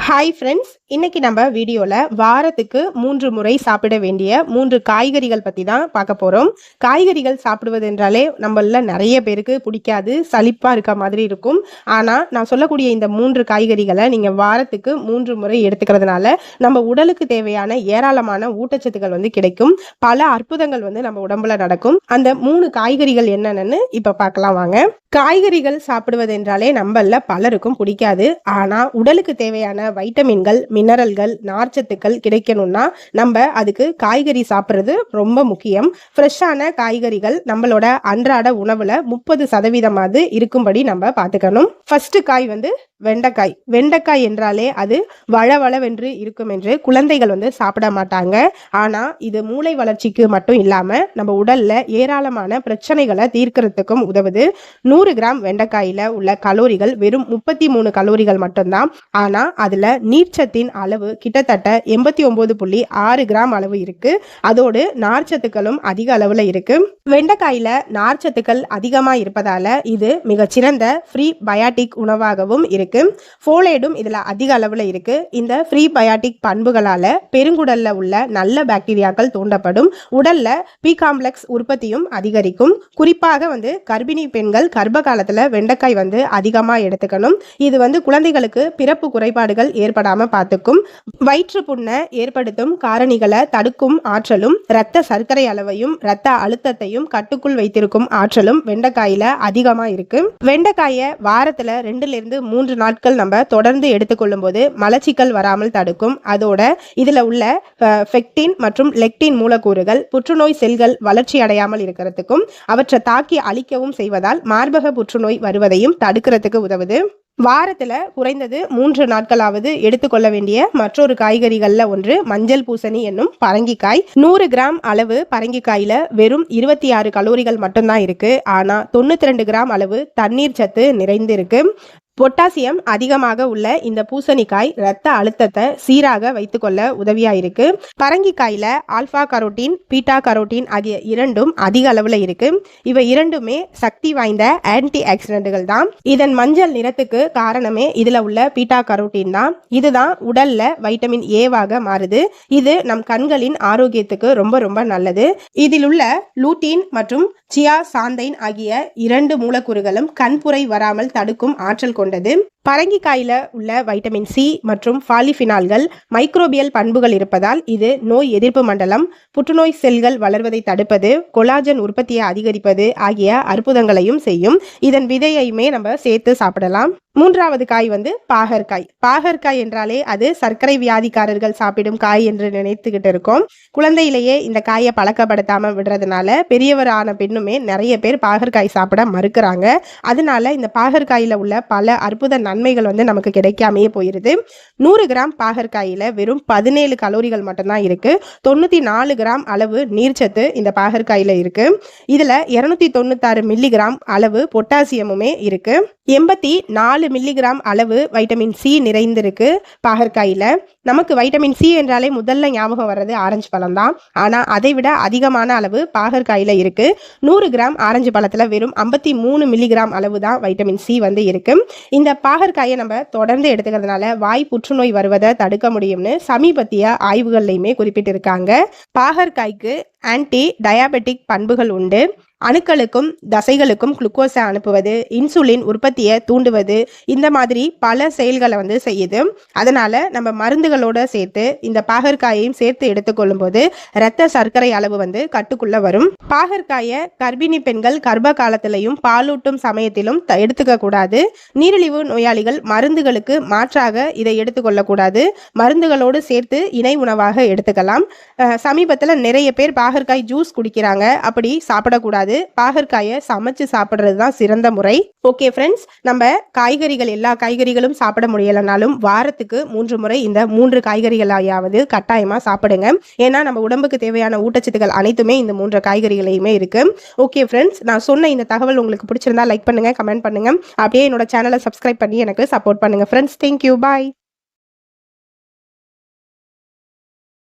Hi friends, இன்னைக்கு நம்ம வீடியோவில் வாரத்துக்கு 3 முறை சாப்பிட வேண்டிய 3 காய்கறிகள் பற்றி தான் பார்க்க போகிறோம். காய்கறிகள் சாப்பிடுவது என்றாலே நம்மள நிறைய பேருக்கு பிடிக்காது, சலிப்பாக இருக்க மாதிரி இருக்கும். ஆனால் நான் சொல்லக்கூடிய இந்த 3 காய்கறிகளை நீங்கள் வாரத்துக்கு 3 முறை எடுத்துக்கிறதுனால நம்ம உடலுக்கு தேவையான ஏராளமான ஊட்டச்சத்துக்கள் கிடைக்கும். பல அற்புதங்கள் நம்ம உடம்புல நடக்கும். அந்த 3 காய்கறிகள் என்னென்னு இப்போ பார்க்கலாம் வாங்க. காய்கறிகள் சாப்பிடுவது என்றாலே நம்மள பலருக்கும் பிடிக்காது. ஆனால் உடலுக்கு தேவையான வைட்டமின்கள், மினரல்கள், நார்ச்சத்துக்கள் கிடைக்கணும்னா நம்ம அதுக்கு காய்கறி சாப்பிட்றது ரொம்ப முக்கியம். ஃப்ரெஷ்ஷான காய்கறிகள் நம்மளோட அன்றாட உணவுல 30% இருக்கும்படி நம்ம பார்த்துக்கணும். ஃபர்ஸ்ட் காய் வெண்டைக்காய். வெண்டைக்காய் என்றாலே அது வளவளவென்று இருக்கும் என்று குழந்தைகள் சாப்பிட மாட்டாங்க. ஆனா இது மூளை வளர்ச்சிக்கு மட்டும் இல்லாம நம்ம உடல்ல ஏராளமான பிரச்சனைகளை தீர்க்கறதுக்கும் உதவுது. 100 கிராம் வெண்டைக்காயில உள்ள கலோரிகள் வெறும் 33 கலோரிகள் மட்டும்தான். ஆனா அதுல நீர்ச்சத்தின் அளவு கிட்டத்தட்ட 89.6 கிராம் அளவு இருக்கு. அதோடு நார்ச்சத்துக்களும் அதிக அளவுல இருக்கு. வெண்டைக்காயில நார்ச்சத்துக்கள் அதிகமா இருப்பதால இது மிகச்சிறந்த ஃப்ரீ பயாட்டிக் உணவாகவும் இருக்கு. ஃபோலேடும் இதுல அதிக அளவுல இருக்கு. இந்த ஃப்ரீ பயாட்டிக் பண்புகளால பெருங்குடல்ல உள்ள நல்ல பாக்டீரியாக்கள் தூண்டப்படும். உடல்ல பி காம்ப்ளெக்ஸ் உற்பத்தியும் அதிகரிக்கும். குறிப்பாக கர்ப்பிணி பெண்கள் கர்ப்ப காலத்துல வெண்டைக்காய் அதிகமா எடுத்துக்கணும். இது குழந்தைகளுக்கு பிறப்பு குறைபாடுகள் ஏற்படாம பார்த்துக்கும். வயிற்று புண்ணை ஏற்படுத்தும் காரணிகளை தடுக்கும் ஆற்றலும், இரத்த சர்க்கரை அளவையும் இரத்த அழுத்தத்தையும் கட்டுக்குள் வைத்திருக்கும் ஆற்றலும் வெண்டைக்காயில அதிகமா இருக்கு. வெண்டைக்காயை வாரத்துல 2-3 நாட்கள் நம்ம தொடர்ந்து எடுத்துக்கொள்ளும் போது மலச்சிக்கல் வராமல் தடுக்கும். அதோட இதுல உள்ள ஃபெக்டின் மற்றும் லெக்டின் மூலக்கூறுகள் புற்றுநோய் செல்கள் வளர்ச்சி அடையாமல் இருக்கிறதுக்கும் அவற்றை தாக்கி அழிக்கவும் செய்வதால் மார்பக புற்றுநோய் வருவதையும் தடுக்கிறதுக்கு உதவுது. வாரத்துல குறைந்தது 3 நாட்களாவது எடுத்துக்கொள்ள வேண்டிய மற்றொரு காய்கறிகள்ல ஒன்று மஞ்சள் பூசணி என்னும் பரங்கிக்காய். 100 கிராம் அளவு பரங்கிக்காயில வெறும் 26 கலோரிகள் மட்டும்தான் இருக்கு. ஆனா 92 கிராம் அளவு தண்ணீர் சத்து நிறைந்து இருக்கு. பொட்டாசியம் அதிகமாக உள்ள இந்த பூசணிக்காய் இரத்த அழுத்தத்தை சீராக வைத்துக்கொள்ள உதவியா இருக்கு. பரங்கிக்காயில ஆல்பா கரோட்டின், பீட்டா கரோட்டின் ஆகிய இரண்டும் அதிக அளவுல இருக்கு. இவை இரண்டுமே சக்தி வாய்ந்த ஆன்டி ஆக்சிடென்ட்கள் தான். இதன் மஞ்சள் நிறத்துக்கு காரணமே இதுல உள்ள பீட்டா கரோட்டின் தான். இதுதான் உடல்ல வைட்டமின் ஏவாக மாறுது. இது நம் கண்களின் ஆரோக்கியத்துக்கு ரொம்ப ரொம்ப நல்லது. இதில் உள்ள லூட்டின் மற்றும் சியா சாந்தைன் ஆகிய 2 மூலக்கூறுகளும் கண்புரை வராமல் தடுக்கும் ஆற்றல் கொண்டது. பரங்கிக்காயில உள்ள வைட்டமின் சி மற்றும் பாலிஃபினால்கள் மைக்ரோபியல் பண்புகள் இருப்பதால் இது நோய் எதிர்ப்பு மண்டலம், புற்றுநோய் செல்கள் வளர்வதை தடுப்பது, கொலாஜன் உற்பத்தியை அதிகரிப்பது ஆகிய அற்புதங்களையும் செய்யும். இதன் விதையுமே நம்ம சேர்த்து சாப்பிடலாம். 3வது காய் பாகற்காய். பாகற்காய் என்றாலே அது சர்க்கரை வியாதிக்காரர்கள் சாப்பிடும் காய் என்று நினைத்துக்கிட்டு இருக்கோம். குழந்தையிலேயே இந்த காயை பழக்கப்படுத்தாம விடுறதுனால பெரியவரான பெண்ணுமே நிறைய பேர் பாகற்காய் சாப்பிட மறுக்கிறாங்க. அதனால இந்த பாகற்காயில உள்ள பல அற்புத நன்மைகள் நமக்கு கிடைக்காமையே போயிருது. 100 கிராம் பாகற்காயில வெறும் 17 கலோரிகள் மட்டும்தான் இருக்கு. 94 கிராம் அளவு நீர்ச்சத்து இந்த பாகற்காயில இருக்கு. இதுல 296 மில்லிகிராம் அளவு பொட்டாசியமுமே இருக்கு. 84 மில்லிகிராம் அளவு வைட்டமின் சி நிறைந்திருக்கு பாகற்காயில. நமக்கு வைட்டமின் சி என்றாலே முதல்ல ஞாபகம் வர்றது ஆரஞ்சு பழம் தான். ஆனா அதை விட அதிகமான அளவு பாகற்காயில இருக்கு. 100 கிராம் ஆரஞ்சு பழத்துல வெறும் 53 மில்லிகிராம் அளவு தான் வைட்டமின் சி இருக்கு. இந்த பாகற்காயை நம்ம தொடர்ந்து எடுத்துக்கிறதுனால வாய் புற்றுநோய் வருவதை தடுக்க முடியும்னு சமீபத்திய ஆய்வுகள்லையுமே குறிப்பிட்டிருக்காங்க. பாகற்காய்க்கு ஆன்டி டயாபெட்டிக் பண்புகள் உண்டு. அணுக்களுக்கும் தசைகளுக்கும் குளுக்கோஸை அனுப்புவது, இன்சுலின் உற்பத்தியை தூண்டுவது, இந்த மாதிரி பல செயல்களை செய்யுது. அதனால நம்ம மருந்துகளோட சேர்த்து இந்த பாகற்காயையும் சேர்த்து எடுத்துக்கொள்ளும் போது இரத்த சர்க்கரை அளவு கட்டுக்குள்ள வரும். பாகற்காயை கர்ப்பிணி பெண்கள் கர்ப்ப காலத்திலையும் பாலூட்டும் சமயத்திலும் எடுத்துக்க கூடாது. நீரிழிவு நோயாளிகள் மருந்துகளுக்கு மாற்றாக இதை எடுத்துக்கொள்ளக்கூடாது. மருந்துகளோடு சேர்த்து இணை உணவாக எடுத்துக்கலாம். சமீபத்தில் நிறைய பேர் பாகற்காய் ஜூஸ் குடிக்கிறாங்க. அப்படி சாப்பிடக்கூடாது. பாகற்காயை சமைச்சு சாப்பிடுறது தான் சிறந்த முறை. ஓகே ஃப்ரெண்ட்ஸ், நம்ம காய்கறிகள் எல்லா காய்கறிகளும் சாப்பிட முடியலனாலும் வாரத்துக்கு 3 முறை இந்த 3 காய்கறிகளையாவது கட்டாயமா சாப்பிடுங்க. ஏன்னா நம்ம உடம்புக்கு தேவையான ஊட்டச்சத்துக்கள் அனைத்துமே இந்த 3 காய்கறிகளையுமே இருக்கு. ஓகே ஃப்ரெண்ட்ஸ், நான் சொன்ன இந்த தகவல் உங்களுக்கு பிடிச்சிருந்தா லைக் பண்ணுங்க, கமெண்ட் பண்ணுங்க. அப்படியே என்னோட சேனலை சப்ஸ்கிரைப் பண்ணி எனக்கு சப்போர்ட் பண்ணுங்க ஃப்ரெண்ட்ஸ். தேங்க்யூ, பாய்.